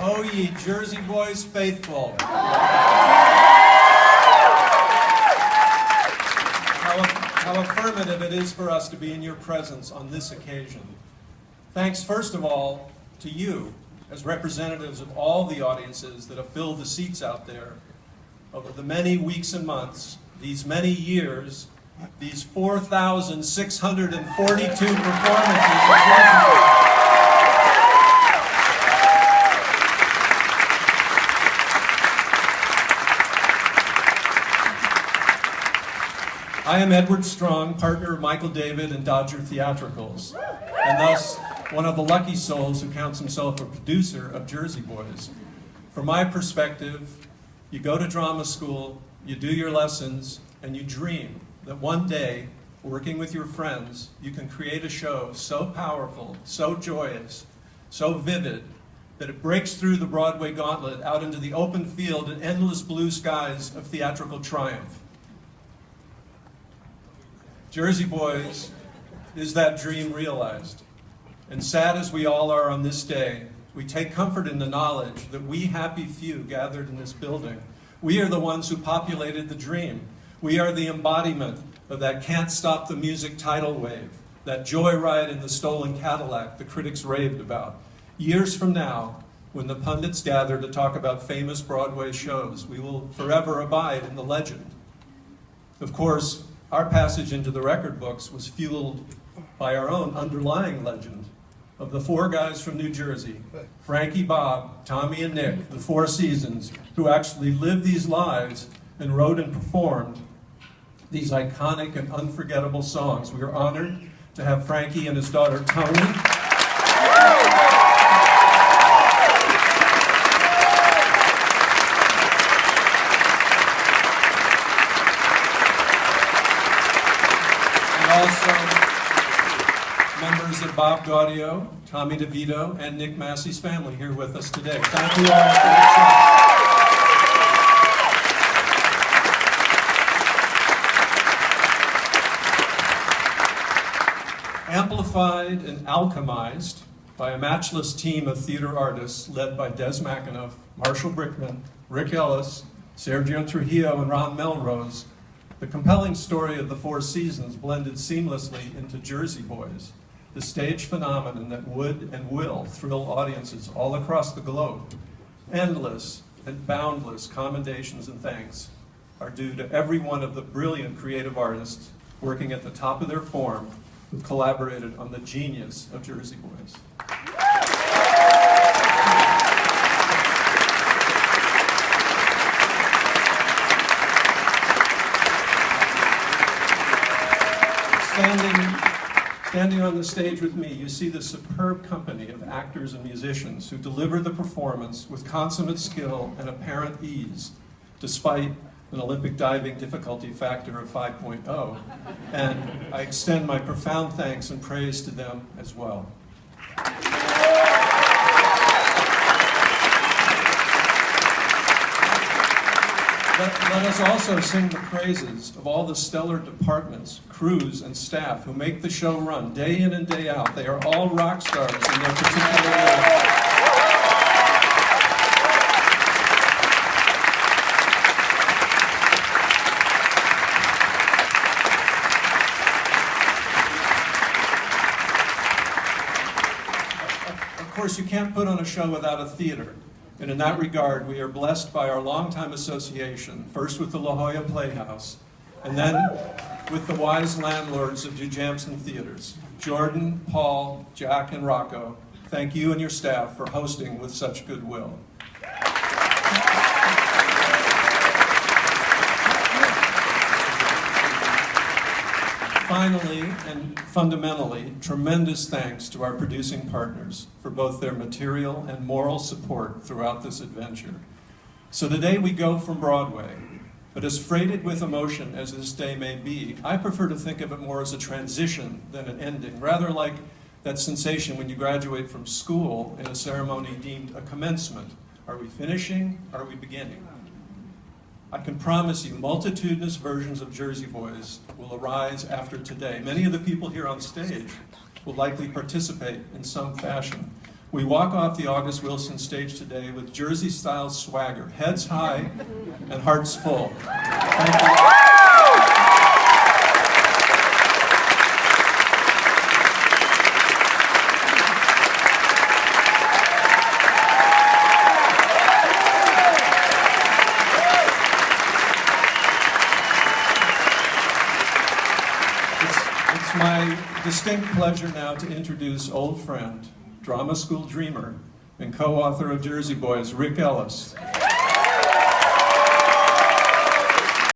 O ye Jersey boys faithful. How affirmative it is for us to be in your presence on this occasion. Thanks, first of all, to you, as representatives of all the audiences that have filled the seats out there over the many weeks and months, these many years, these 4,642 performances. I am Edward Strong, partner of Michael David and Dodger Theatricals, and thus one of the lucky souls who counts himself a producer of Jersey Boys. From my perspective, you go to drama school, you do your lessons, and you dream that one day, working with your friends, you can create a show so powerful, so joyous, so vivid, that it breaks through the Broadway gauntlet out into the open field and endless blue skies of theatrical triumph. Jersey Boys is that dream realized. And sad as we all are on this day, we take comfort in the knowledge that we happy few gathered in this building, we are the ones who populated the dream. We are the embodiment of that can't stop the music tidal wave, that joyride in the stolen Cadillac the critics raved about. Years from now, when the pundits gather to talk about famous Broadway shows, we will forever abide in the legend. Of course, our passage into the record books was fueled by our own underlying legend of the four guys from New Jersey, Frankie, Bob, Tommy, and Nick, the Four Seasons, who actually lived these lives and wrote and performed these iconic and unforgettable songs. We are honored to have Frankie and his daughter Tony also members of Bob Gaudio, Tommy DeVito, and Nick Massey's family here with us today. Thank you all for your trust. Amplified and alchemized by a matchless team of theater artists led by Des McAnuff, Marshall Brickman, Rick Ellis, Sergio Trujillo, and Ron Melrose, the compelling story of the Four Seasons blended seamlessly into Jersey Boys, the stage phenomenon that would and will thrill audiences all across the globe. Endless and boundless commendations and thanks are due to every one of the brilliant creative artists working at the top of their form who collaborated on the genius of Jersey Boys. Standing on the stage with me, you see the superb company of actors and musicians who deliver the performance with consummate skill and apparent ease, despite an Olympic diving difficulty factor of 5.0. And I extend my profound thanks and praise to them as well. Let us also sing the praises of all the stellar departments, crews, and staff who make the show run day in and day out. They are all rock stars in their particular way. Of course, you can't put on a show without a theater. And in that regard, we are blessed by our longtime association, first with the La Jolla Playhouse, and then with the wise landlords of New Jamson Theaters. Jordan, Paul, Jack, and Rocco, thank you and your staff for hosting with such goodwill. Finally, and fundamentally, tremendous thanks to our producing partners for both their material and moral support throughout this adventure. So today we go from Broadway, but as freighted with emotion as this day may be, I prefer to think of it more as a transition than an ending, rather like that sensation when you graduate from school in a ceremony deemed a commencement. Are we finishing? Are we beginning? I can promise you multitudinous versions of Jersey Boys will arise after today. Many of the people here on stage will likely participate in some fashion. We walk off the August Wilson stage today with Jersey-style swagger, heads high and hearts full. Thank you. It's my distinct pleasure now to introduce old friend, drama school dreamer, and co-author of Jersey Boys, Rick Ellis.